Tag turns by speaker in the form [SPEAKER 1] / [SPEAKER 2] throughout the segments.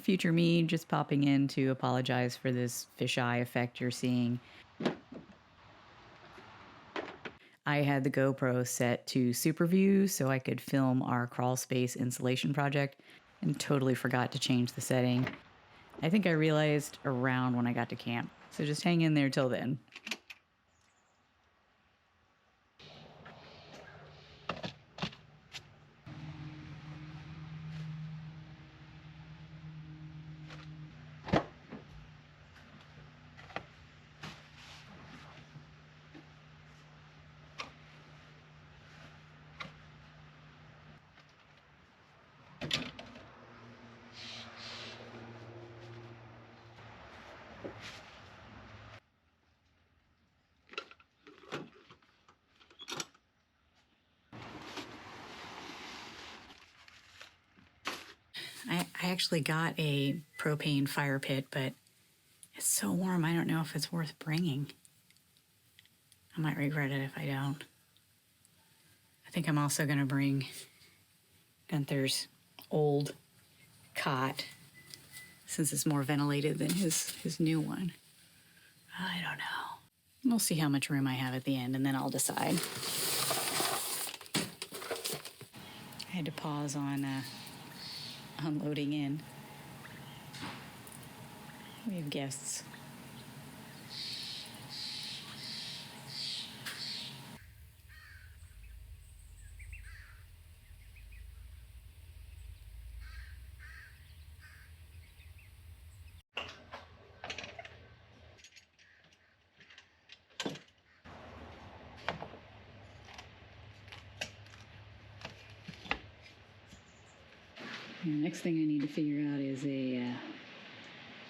[SPEAKER 1] future me just popping in to apologize for this fisheye effect you're seeing. I had the GoPro set to super view so I could film our crawl space installation project and totally forgot to change the setting. I think I realized around when I got to camp, so just hang in there till then. I actually got a propane fire pit, but it's so warm I don't know if it's worth bringing. I might regret it if I don't. I think I'm also going to bring Gunther's old cot, since it's more ventilated than his new one. I don't know. We'll see how much room I have at the end, and then I'll decide. I had to pause on unloading in. We have guests. The next thing I need to figure out is a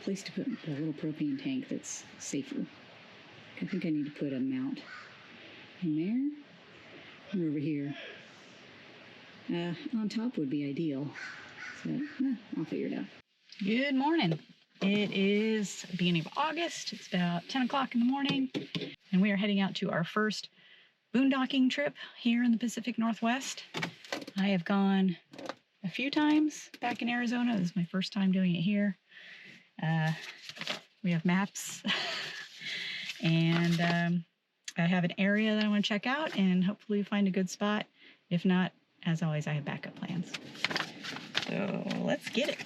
[SPEAKER 1] place to put a little propane tank that's safer. I think I need to put a mount in there or over here. On top would be ideal. So I'll figure it out. Good morning. It is the beginning of August. It's about 10 o'clock in the morning, and we are heading out to our first boondocking trip here in the Pacific Northwest. I have gone a few times back in Arizona. This is my first time doing it here. We have maps and I have an area that I want to check out and hopefully find a good spot. If not, as always, I have backup plans. So let's get it.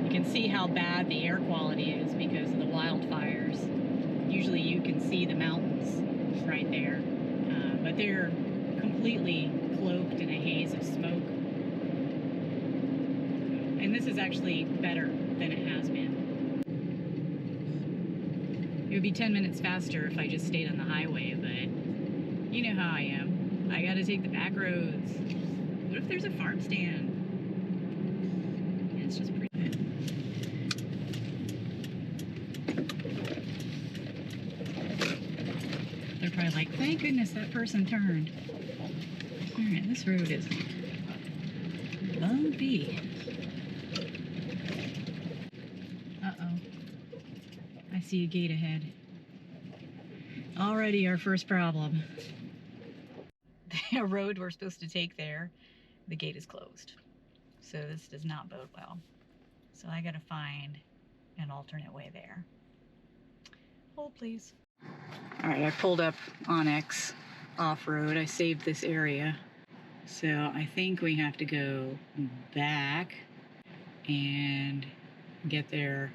[SPEAKER 1] You can see how bad the air quality is because of the wildfires. Usually you can see the mountains right there. But they're completely cloaked in a haze of smoke. And this is actually better than it has been. It would be 10 minutes faster if I just stayed on the highway, but you know how I am. I gotta take the back roads. What if there's a farm stand? Yeah, it's just pretty good. They're probably like, thank goodness that person turned. Alright, this road is bumpy. Uh-oh. I see a gate ahead. Already our first problem. The road we're supposed to take there, the gate is closed. So this does not bode well. So I gotta find an alternate way there. Hold please. Alright, I pulled up Onyx off-road. I saved this area. So I think we have to go back and get there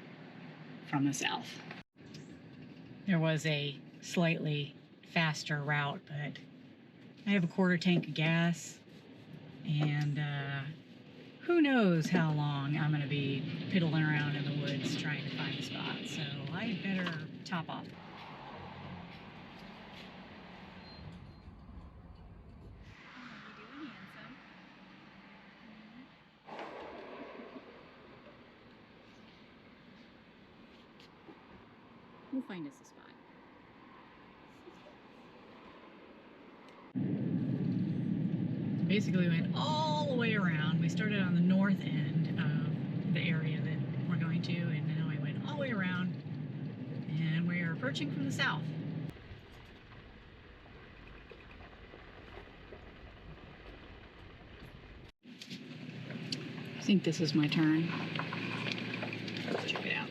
[SPEAKER 1] from the south. There was a slightly faster route, but I have a quarter tank of gas and who knows how long I'm going to be piddling around in the woods trying to find a spot. So I better top off. We'll find us a spot. Basically, we went all the way around. We started on the north end of the area that we're going to, and then we went all the way around, and we are approaching from the south. think this is my turn. Let's check it out.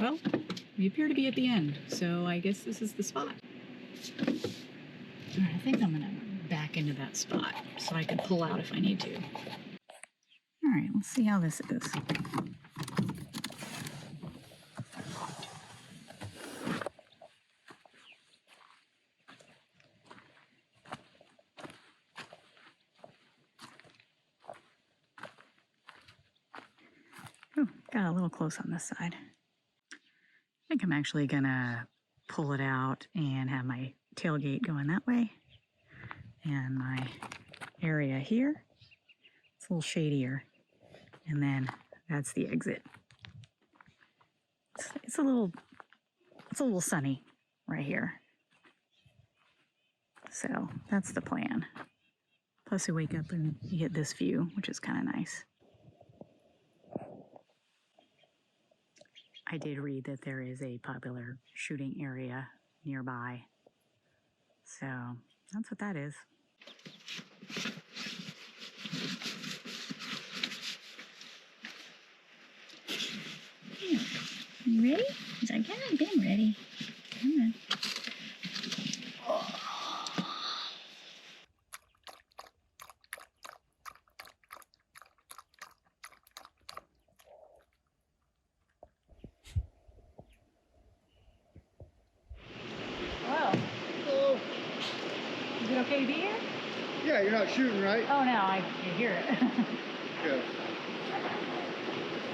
[SPEAKER 1] Well, we appear to be at the end, so I guess this is the spot. All right, I think I'm gonna back into that spot so I can pull out if I need to. All right, let's see how this is. Oh, got a little close on this side. I think I'm actually gonna pull it out and have my tailgate going that way. And my area here, it's a little shadier. And then that's the exit. It's a little sunny right here. So that's the plan. Plus you wake up and you get this view, which is kind of nice. I did read that there is a popular shooting area nearby. So that's what that is. You ready? He's like, yeah, I've been ready. Come on. Well, cool. Is it okay to be here?
[SPEAKER 2] Yeah, you're not shooting, right?
[SPEAKER 1] Oh, no, I hear it.
[SPEAKER 2] Good.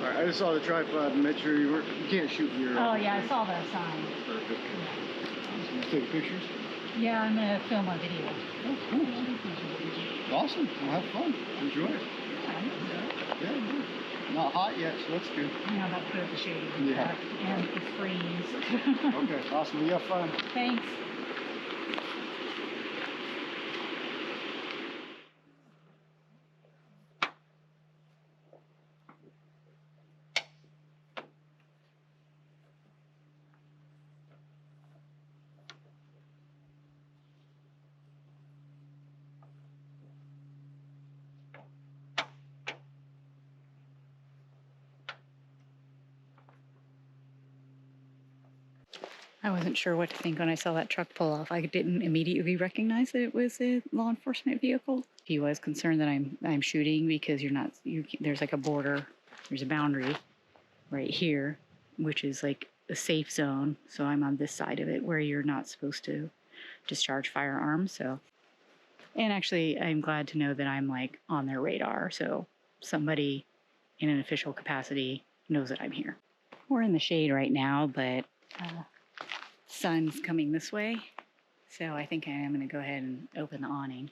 [SPEAKER 2] All right, I just saw the tripod and made sure you can't shoot in your...
[SPEAKER 1] Oh, yeah, I saw that sign.
[SPEAKER 2] Perfect.
[SPEAKER 1] Yeah.
[SPEAKER 2] You take pictures?
[SPEAKER 1] Yeah, I'm going to film a video.
[SPEAKER 2] Oh, cool. Awesome. Well, have fun. Enjoy it. Yeah, good. Not hot yet, so that's good.
[SPEAKER 1] I'm about to put up the shade.
[SPEAKER 2] Yeah.
[SPEAKER 1] And it's freeze.
[SPEAKER 2] Okay, awesome. Well, you have fun.
[SPEAKER 1] Thanks. I wasn't sure what to think when I saw that truck pull off. I didn't immediately recognize that it was a law enforcement vehicle. He was concerned that I'm shooting because there's like a border, there's a boundary right here, which is like a safe zone. So I'm on this side of it where you're not supposed to discharge firearms. So, and actually I'm glad to know that I'm like on their radar. So somebody in an official capacity knows that I'm here. We're in the shade right now, but sun's coming this way, so I think I am going to go ahead and open the awning.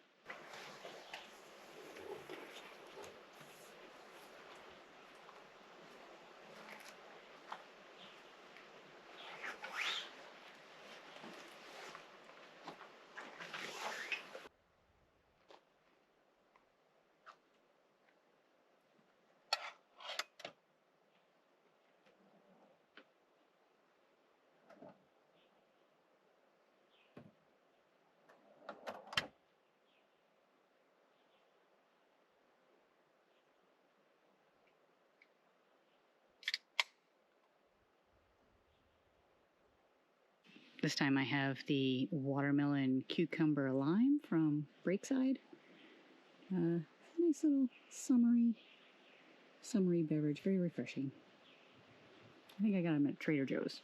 [SPEAKER 1] This time I have the watermelon cucumber lime from Breakside. Nice little summery beverage, very refreshing. I think I got them at Trader Joe's.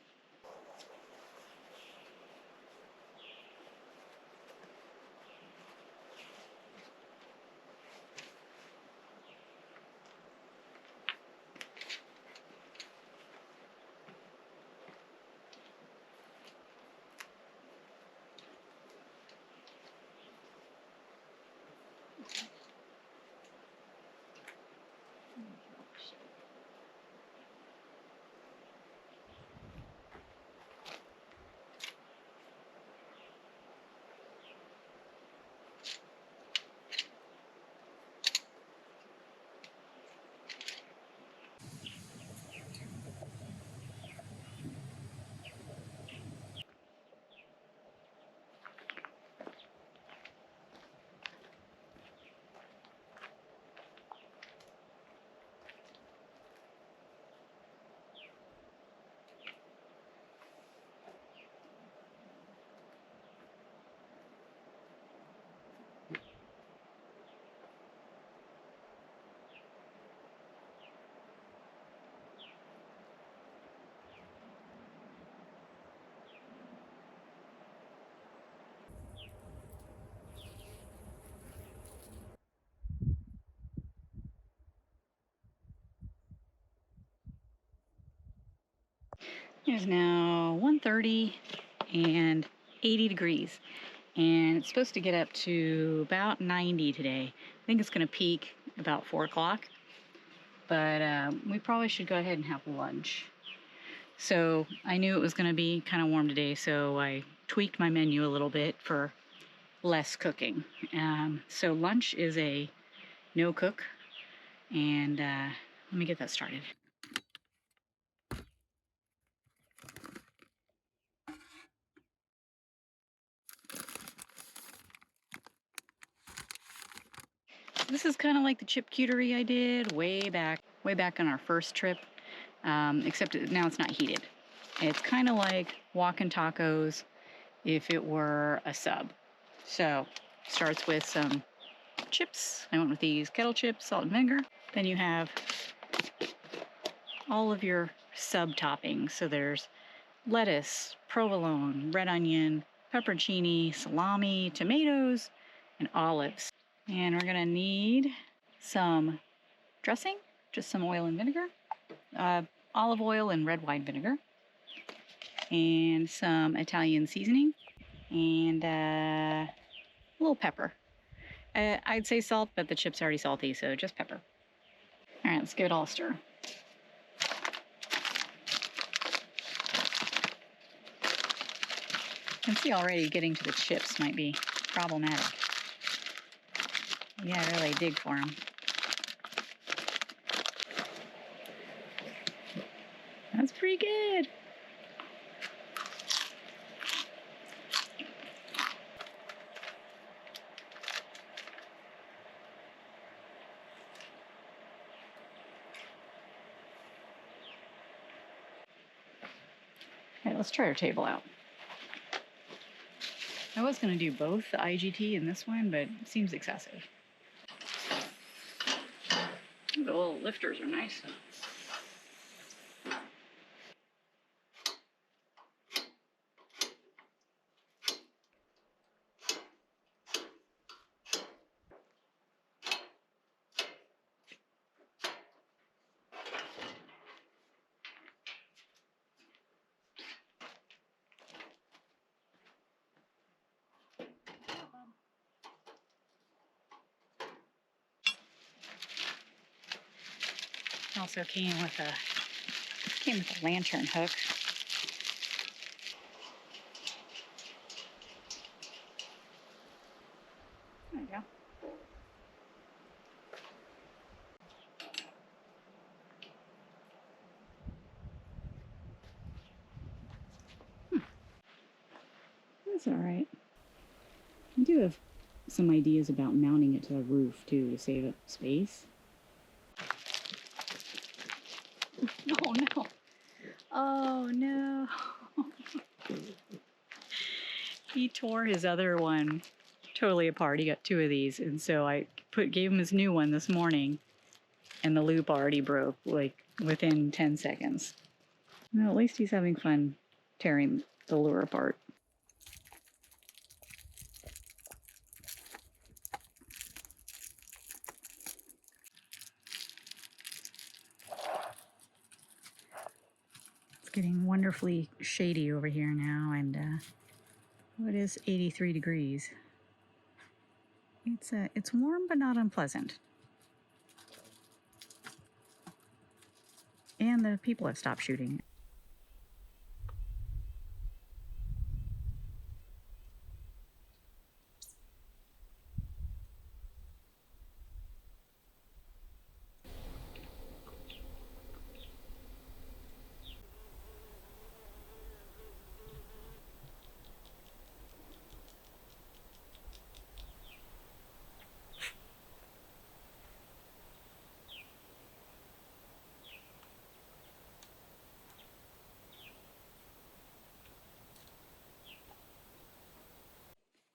[SPEAKER 1] It is now 1:30 and 80 degrees. And it's supposed to get up to about 90 today. I think it's going to peak about 4 o'clock. But we probably should go ahead and have lunch. So I knew it was going to be kind of warm today, so I tweaked my menu a little bit for less cooking. So lunch is a no cook, and let me get that started. This is kind of like the chip cutery I did way back on our first trip, except now it's not heated. It's kind of like walking tacos if it were a sub. So starts with some chips. I went with these kettle chips, salt and vinegar. Then you have all of your sub toppings. So there's lettuce, provolone, red onion, pepperoncini, salami, tomatoes, and olives. And we're gonna need some dressing, just some oil and vinegar, olive oil and red wine vinegar, and some Italian seasoning, and a little pepper. I'd say salt, but the chip's already salty, so just pepper. All right, let's give it all a stir. I can see already getting to the chips might be problematic. Yeah, I really dig for them. That's pretty good. All right, let's try our table out. I was going to do both the IGT and this one, but it seems excessive. The little lifters are nice. Also came with a lantern hook. There you go. That's all right. I do have some ideas about mounting it to the roof too to save up space. Oh no! Oh no! He tore his other one totally apart. He got two of these, and so I gave him his new one this morning, and the loop already broke like within 10 seconds. Well, at least he's having fun tearing the lure apart. It's getting wonderfully shady over here now, and it is 83 degrees. It's warm but not unpleasant. And the people have stopped shooting.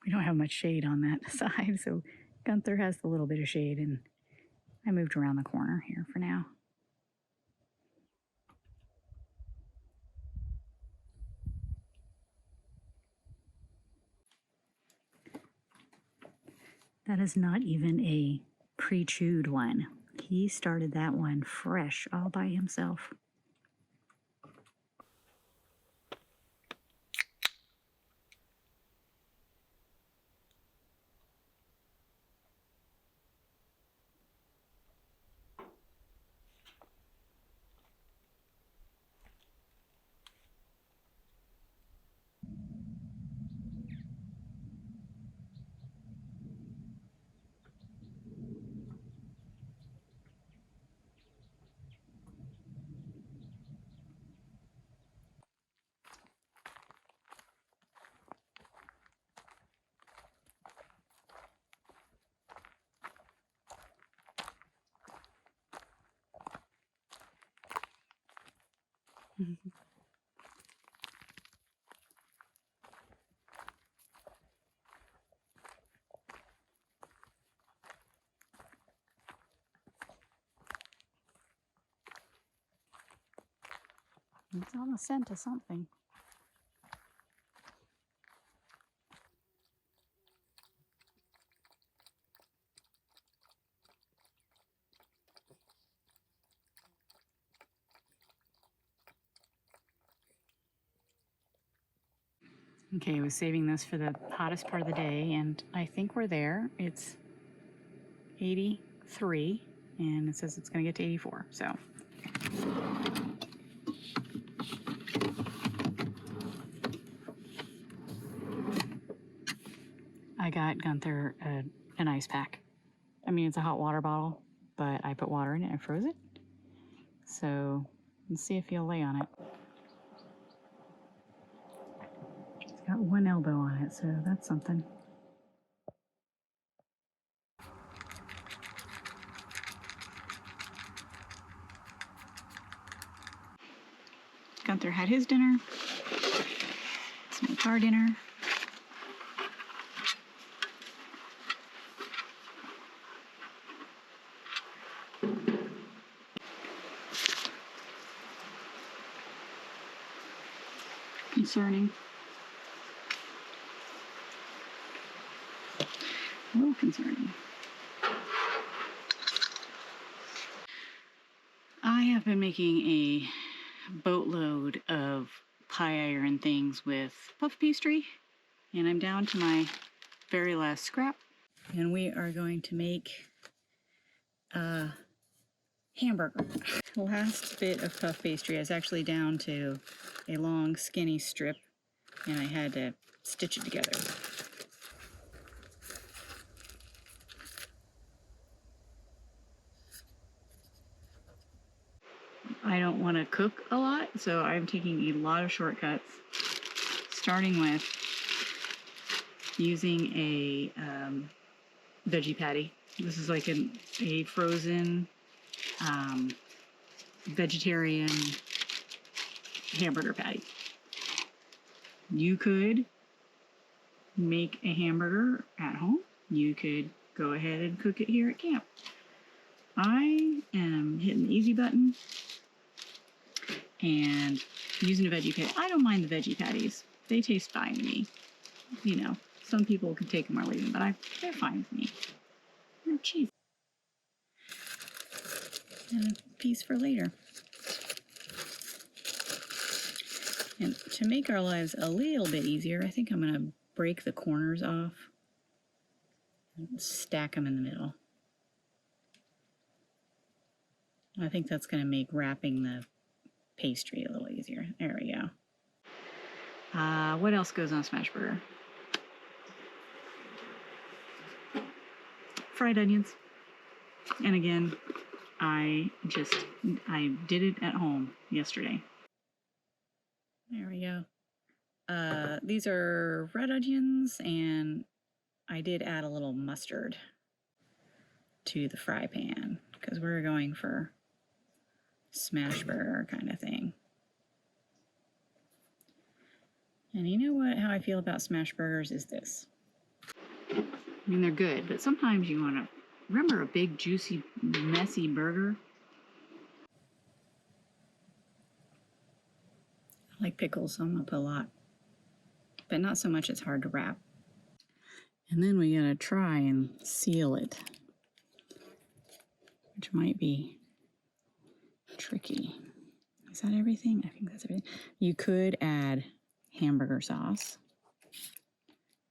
[SPEAKER 1] We don't have much shade on that side, so Gunther has a little bit of shade, and I moved around the corner here for now. That is not even a pre-chewed one. He started that one fresh all by himself. It's on the scent of something. Okay, I was saving this for the hottest part of the day, and I think we're there. It's 83, and it says it's going to get to 84, so. I got Gunther an ice pack. I mean, it's a hot water bottle, but I put water in it and froze it. So let's see if he'll lay on it. It's got one elbow on it, so that's something. Gunther had his dinner. Let's make our dinner. Concerning. A little concerning. I have been making a boatload of pieiron things with puff pastry, and I'm down to my very last scrap. And we are going to make a hamburger. The last bit of puff pastry is actually down to a long skinny strip, and I had to stitch it together. I don't want to cook a lot, so I'm taking a lot of shortcuts, starting with using a veggie patty. This is like a frozen vegetarian hamburger patty. You could make a hamburger at home. You could go ahead and cook it here at camp. I am hitting the easy button and using a veggie patty. I don't mind the veggie patties. They taste fine to me. You know, some people can take them or leave them, but they're fine with me. They're cheese. And a piece for later. And to make our lives a little bit easier, I think I'm going to break the corners off and stack them in the middle. I think that's going to make wrapping the pastry a little easier. There we go. What else goes on a smash burger? Fried onions. And again, I did it at home yesterday. There we go. These are red onions, and I did add a little mustard to the fry pan because we're going for smash burger kind of thing. And you know what? How I feel about smash burgers is this. I mean, they're good, but sometimes you want to remember a big, juicy, messy burger. I like pickles, so I'm gonna put a lot, but not so much it's hard to wrap. And then we gotta try and seal it, which might be tricky. Is that everything? I think that's everything. You could add hamburger sauce,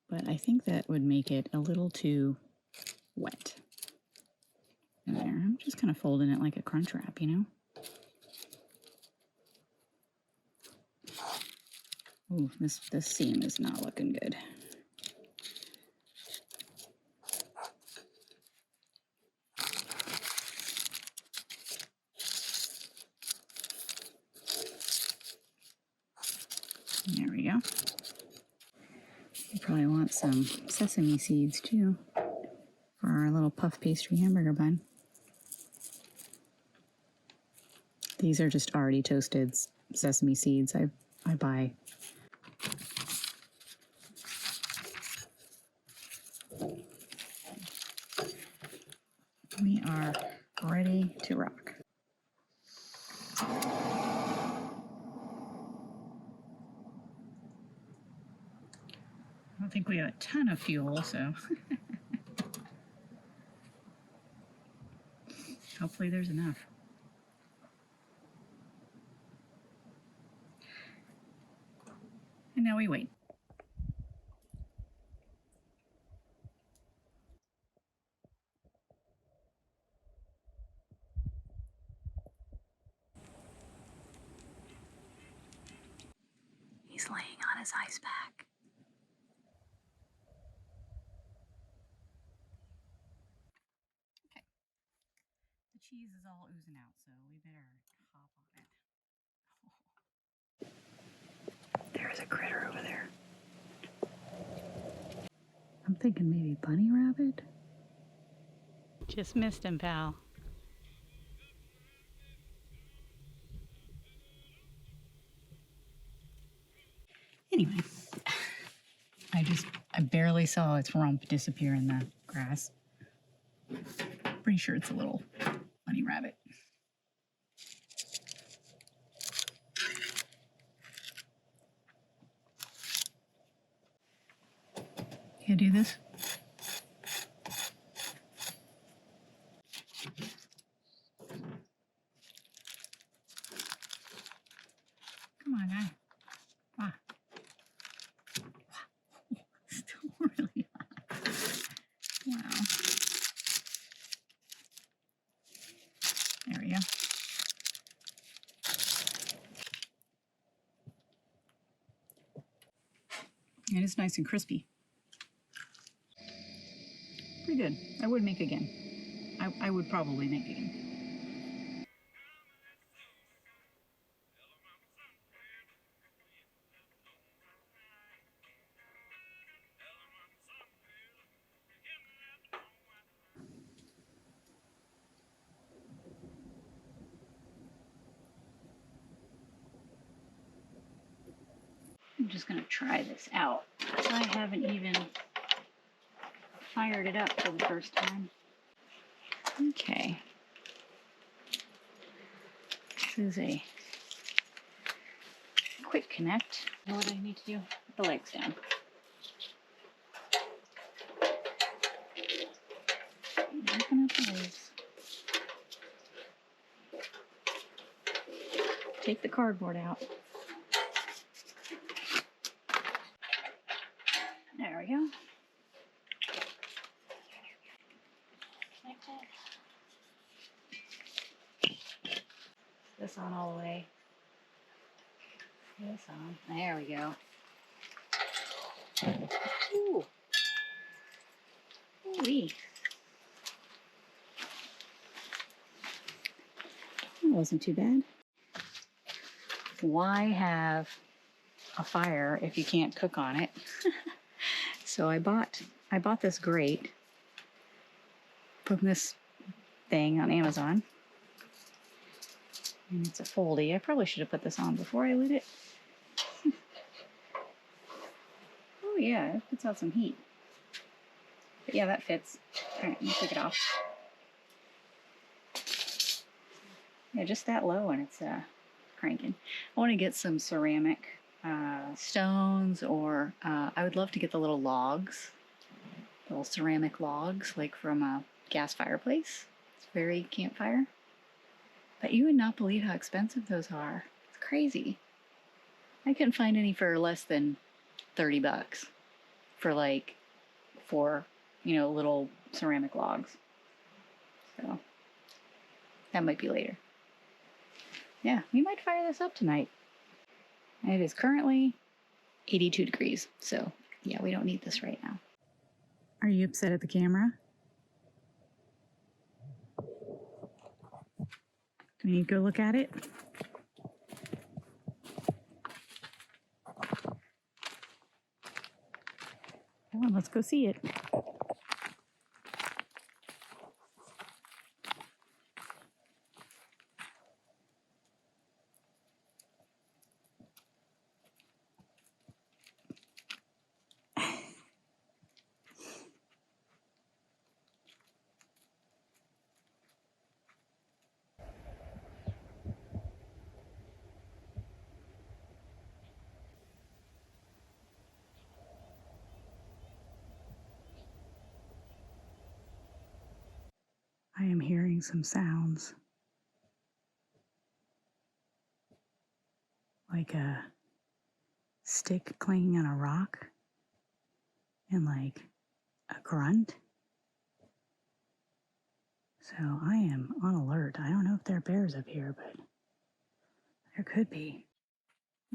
[SPEAKER 1] but I think that would make it a little too wet. And there, I'm just kind of folding it like a crunch wrap, you know? Ooh, this seam is not looking good. There we go. You probably want some sesame seeds too for our little puff pastry hamburger bun. These are just already toasted sesame seeds I buy. We are ready to rock. I don't think we have a ton of fuel, so hopefully there's enough. And now we wait. He's laying on his ice pack. Okay. The cheese is all oozing out, so we better hop on it. There's a critter over there. I'm thinking maybe bunny rabbit. Just missed him, pal. Anyway, I barely saw its rump disappear in the grass. Pretty sure it's a little bunny rabbit. Can I do this? Come on, guy. Wow. Still really hot. Wow. There we go. And it's nice and crispy. Pretty good. I would make again. I would probably make again. I'm just going to try this out. I haven't even fired it up for the first time. Okay. This is a quick connect. Know what I need to do? Put the legs down. Open up the legs. Take the cardboard out. There we go. This on all the way. This on. There we go. Ooh. Ooh-wee. That wasn't too bad. Why have a fire if you can't cook on it? So I bought this grate from this thing on Amazon. And it's a foldy. I probably should have put this on before I lit it. Oh yeah, it puts out some heat. But yeah, that fits. Alright, let me take it off. Yeah, just that low and it's cranking. I want to get some ceramic stones, or I would love to get the little logs, little ceramic logs, like from a gas fireplace. It's very campfire. But you would not believe how expensive those are. It's crazy. I couldn't find any for less than $30 for like 4, little ceramic logs. So that might be later. Yeah, we might fire this up tonight. It is currently 82 degrees, so yeah, we don't need this right now. Are you upset at the camera? Can you go look at it? Come on, let's go see it. am hearing some sounds. Like a stick clanging on a rock. And like a grunt. So I am on alert. I don't know if there are bears up here, but there could be.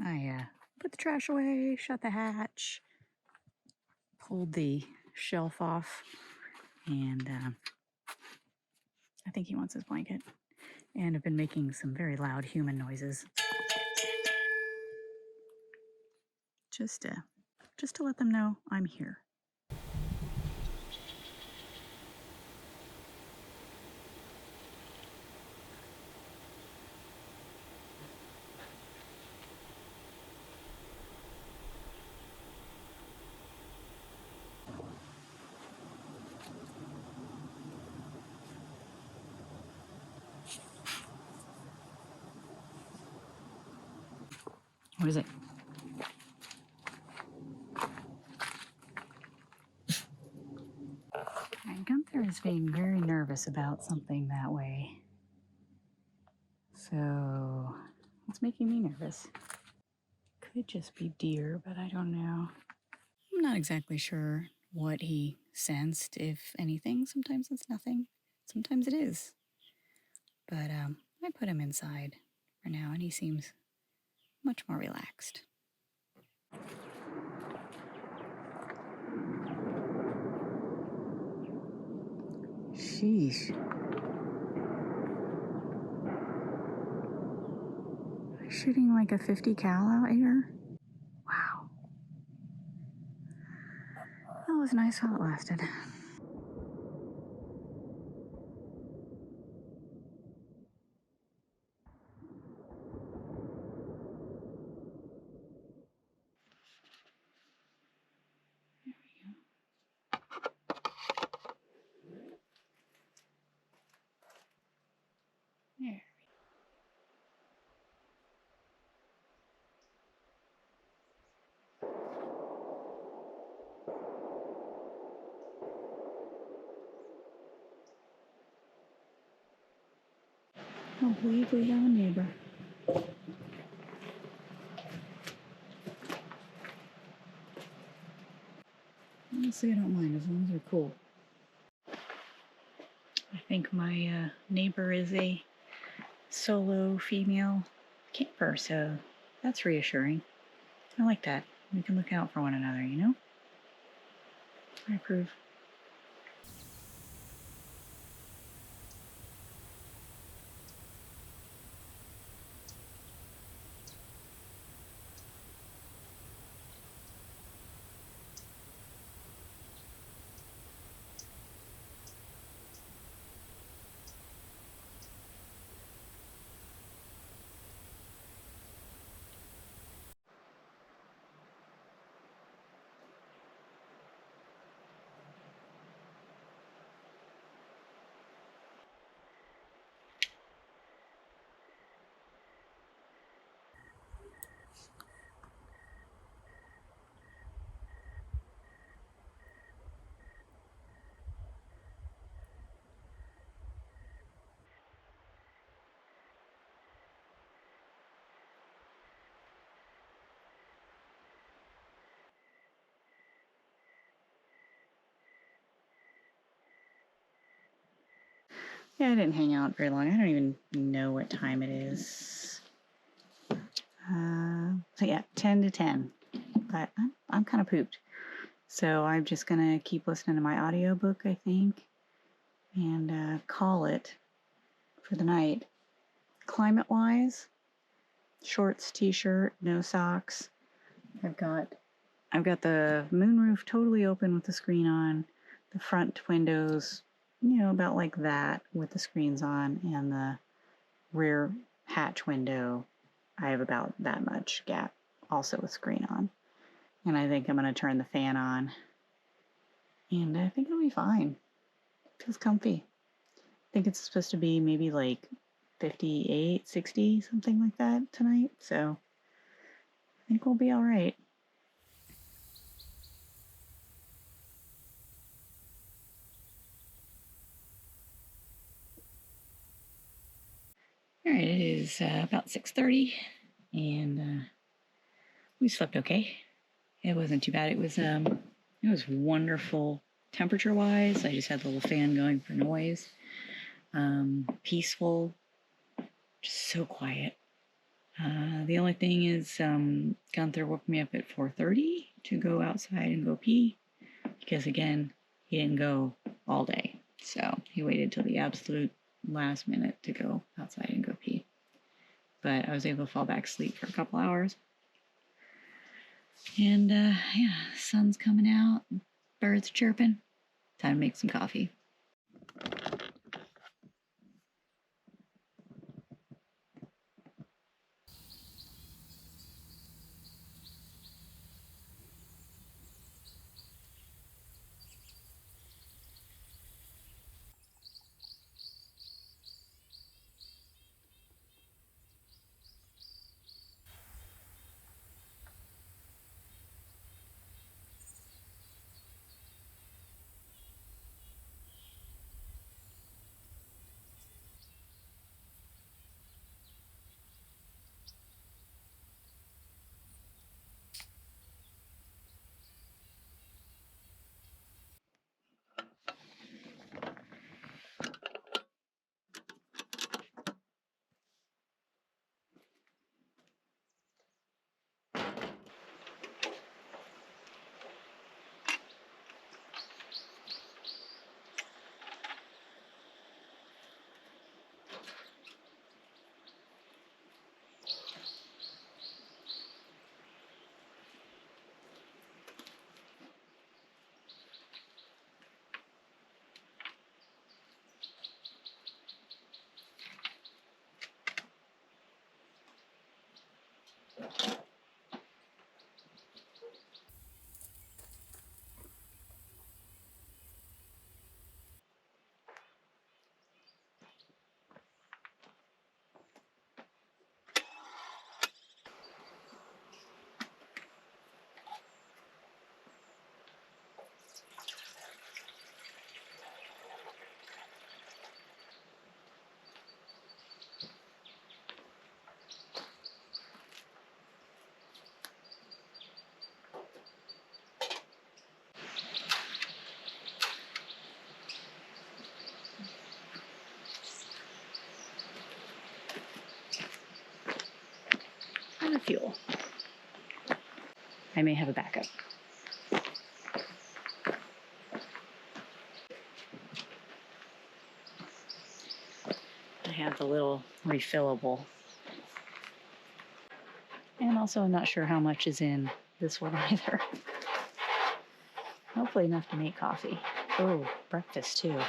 [SPEAKER 1] I put the trash away, shut the hatch, pulled the shelf off, and I think he wants his blanket. And I've been making some very loud human noises. Just to let them know I'm here. What is it? Gunther is being very nervous about something that way. So it's making me nervous. Could just be deer, but I don't know. I'm not exactly sure what he sensed, if anything. Sometimes it's nothing. Sometimes it is. But I put him inside for now, and he seems much more relaxed. Sheesh. Shooting like a 50 cal out here? Wow. That was nice while it lasted. There. I don't believe we have a neighbor. Honestly, I don't mind as long as they're cool. I think my neighbor is a solo female camper, so that's reassuring. I like that. We can look out for one another, you know? I approve. Yeah, I didn't hang out very long. I don't even know what time it is. So yeah, 10 to 10. But I'm kind of pooped. So I'm just going to keep listening to my audiobook, I think, and call it for the night. Climate-wise, shorts, t-shirt, no socks. I've got the moonroof totally open with the screen on, the front windows, about like that with the screens on, and the rear hatch window, I have about that much gap also with screen on. And I think I'm going to turn the fan on, and I think it'll be fine. It feels comfy. I think it's supposed to be maybe like 58, 60, something like that tonight, so I think we'll be all right. All right, it is about 6:30, and we slept okay. It wasn't too bad. It was wonderful temperature-wise. I just had the little fan going for noise. Peaceful, just so quiet. The only thing is, Gunther woke me up at 4:30 to go outside and go pee, because again, he didn't go all day. So he waited till the absolute last minute to go outside and go pee. But I was able to fall back asleep for a couple hours. And yeah, sun's coming out, birds chirping. Time to make some coffee. And the fuel. I may have a backup. I have the little refillable. And also I'm not sure how much is in this one either. Hopefully enough to make coffee. Oh, breakfast too.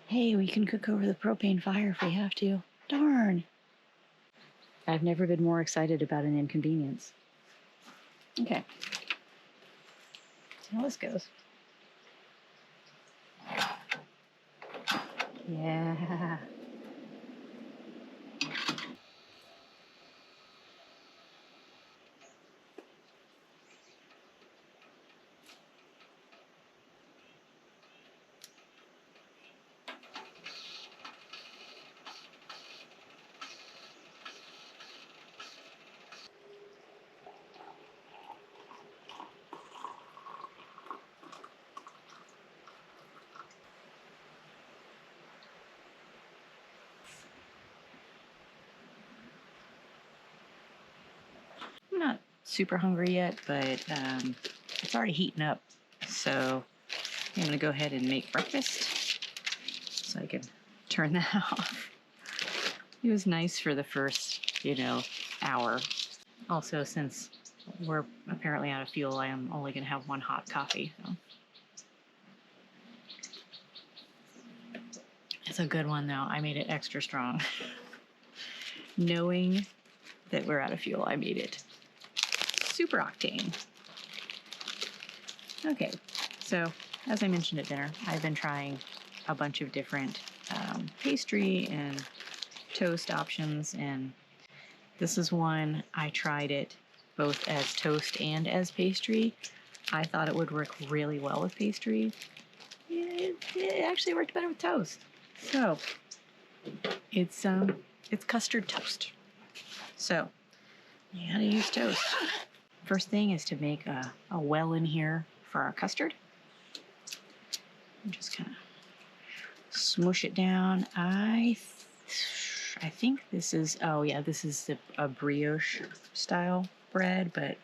[SPEAKER 1] Hey, we can cook over the propane fire if we have to. Darn. I've never been more excited about an inconvenience. Okay. See how this goes. Yeah. I'm not super hungry yet, but it's already heating up. So I'm going to go ahead and make breakfast so I can turn that off. It was nice for the first, hour. Also, since we're apparently out of fuel, I am only going to have one hot coffee. So. It's a good one, though. I made it extra strong. Knowing that we're out of fuel, I made it super octane. Okay, so as I mentioned at dinner, I've been trying a bunch of different pastry and toast options, and this is one I tried it both as toast and as pastry. I thought it would work really well with pastry. It actually worked better with toast. So it's it's custard toast. So you gotta use toast. First thing is to make a well in here for our custard. And just kind of smoosh it down. I think this is, oh yeah, this is a brioche style bread, but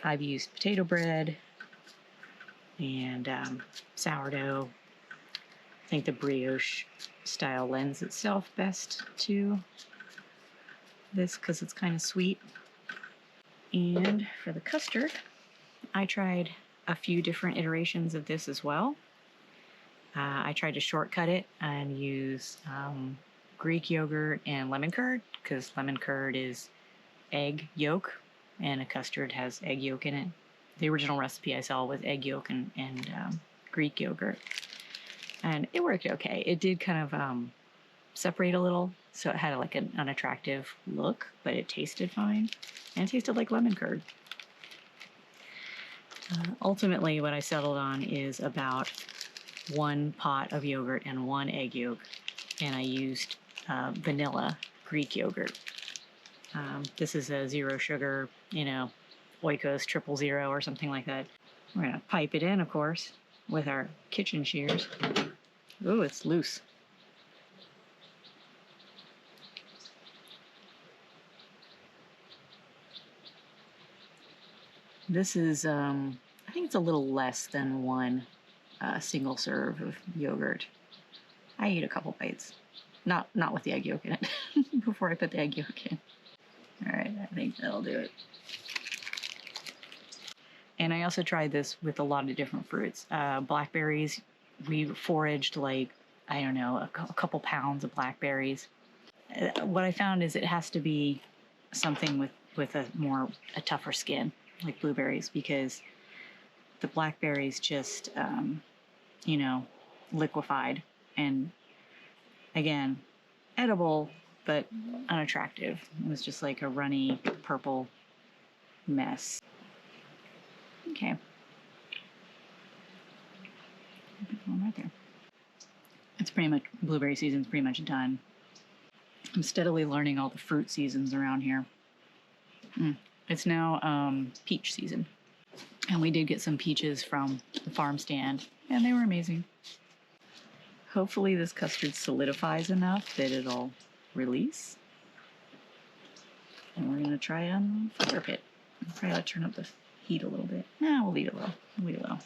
[SPEAKER 1] I've used potato bread and sourdough. I think the brioche style lends itself best to this because it's kind of sweet. And for the custard, I tried a few different iterations of this as well. I tried to shortcut it and use Greek yogurt and lemon curd, because lemon curd is egg yolk and a custard has egg yolk in it. The original recipe I saw was egg yolk and Greek yogurt. And it worked okay. It did kind of separate a little, so it had like an unattractive look, but it tasted fine. And it tasted like lemon curd. Ultimately, what I settled on is about 1 pot of yogurt and 1 egg yolk. And I used vanilla Greek yogurt. This is a 0 sugar, Oikos 000 or something like that. We're gonna pipe it in, of course, with our kitchen shears. Ooh, it's loose. This is, I think it's a little less than 1 single serve of yogurt. I ate a couple bites. Not with the egg yolk in it, before I put the egg yolk in. All right, I think that'll do it. And I also tried this with a lot of different fruits. Blackberries, we foraged like, I don't know, a couple pounds of blackberries. What I found is it has to be something with a tougher skin, like blueberries, because the blackberries just, liquefied. And again, edible, but unattractive. It was just like a runny purple mess. Okay. One right there. It's pretty much, blueberry season's pretty much done. I'm steadily learning all the fruit seasons around here. It's now peach season. And we did get some peaches from the farm stand, and they were amazing. Hopefully this custard solidifies enough that it'll release. And we're gonna try on the fire pit. I'll probably turn up the heat a little bit. Nah, we'll leave it low.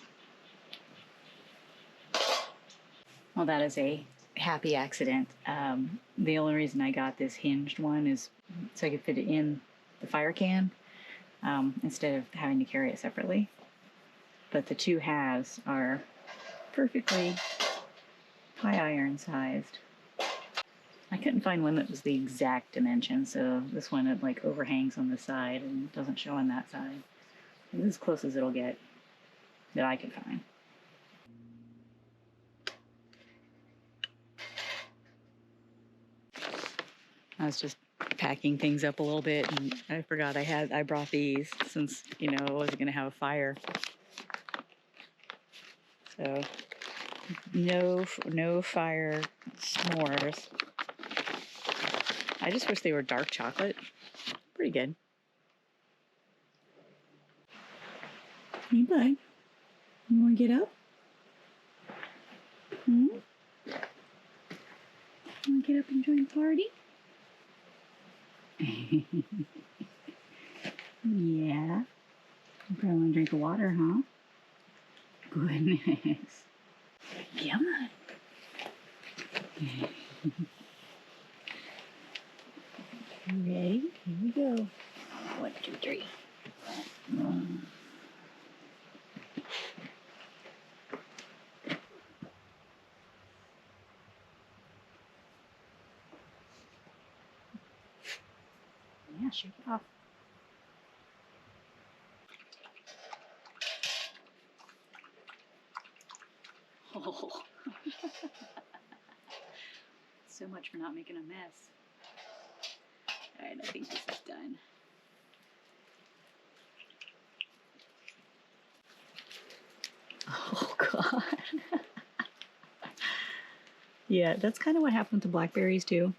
[SPEAKER 1] Well, that is a happy accident. The only reason I got this hinged one is so I could fit it in the fire can instead of having to carry it separately. But the 2 halves are perfectly pieiron sized. I couldn't find one that was the exact dimension, so this one it like overhangs on the side and doesn't show on that side. This is as close as it'll get that I could find. I was just packing things up a little bit, and I forgot I brought these since, I wasn't going to have a fire. So, no fire s'mores. I just wish they were dark chocolate. Pretty good. Hey, bud. You want to get up? You want to get up and join the party? Yeah. You probably want to drink the water, huh? Goodness. Come on. You ready? Here we go. 1, 2, 3. Yeah, shake it off. Oh. So much for not making a mess. Alright, I think this is done. Oh, God. Yeah, that's kind of what happened to blackberries, too.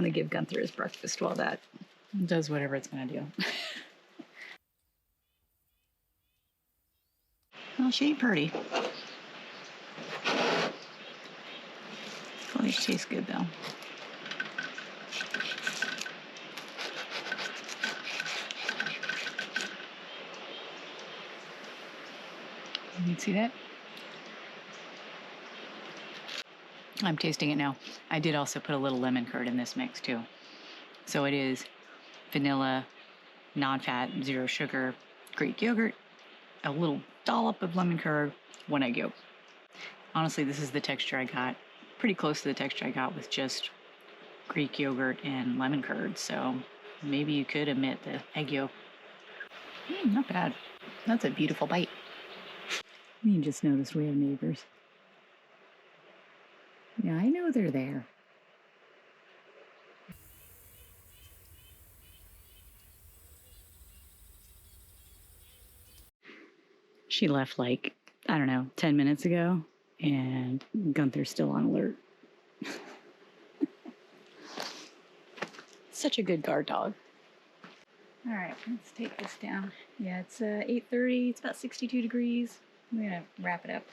[SPEAKER 1] going to give Gunther his breakfast while that does whatever it's going to do. Well, she ain't pretty. Flesh tastes good, though. You can see that? I'm tasting it now. I did also put a little lemon curd in this mix, too. So it is vanilla, non-fat, zero sugar, Greek yogurt, a little dollop of lemon curd, 1 egg yolk. Honestly, this is the texture I got. Pretty close to the texture I got with just Greek yogurt and lemon curd. So maybe you could omit the egg yolk. Not bad. That's a beautiful bite. You just noticed we have neighbors. Yeah, I know they're there. She left like, I don't know, 10 minutes ago, and Gunther's still on alert. Such a good guard dog. All right, let's take this down. Yeah, it's 8:30. It's about 62 degrees. I'm gonna wrap it up.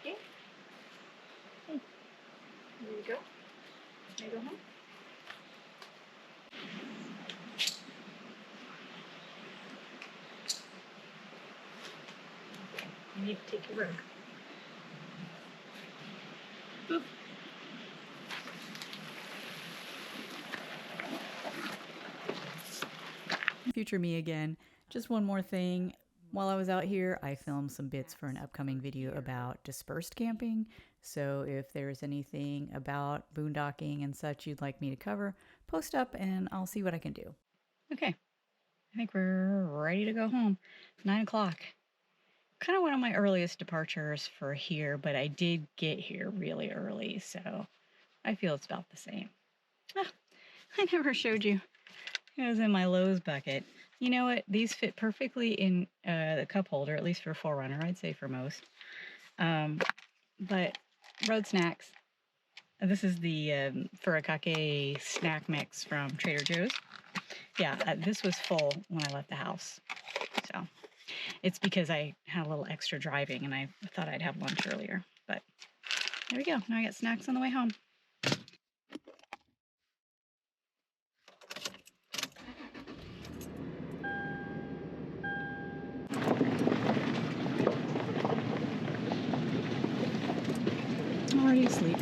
[SPEAKER 1] Okay. Hey, there you go. Can I go home? You need to take your rug. Boop.
[SPEAKER 3] Future me again. Just one more thing. While I was out here, I filmed some bits for an upcoming video about dispersed camping. So if there's anything about boondocking and such you'd like me to cover, post up and I'll see what I can do.
[SPEAKER 1] Okay. I think we're ready to go home. 9 o'clock. Kind of one of my earliest departures for here, but I did get here really early, so I feel it's about the same. Ah, I never showed you. It was in my Lowe's bucket. You know what? These fit perfectly in the cup holder, at least for Forerunner. I'd say for most. But road snacks. This is the furikake snack mix from Trader Joe's. Yeah, this was full when I left the house. So it's because I had a little extra driving and I thought I'd have lunch earlier. But there we go. Now I got snacks on the way home. Already asleep.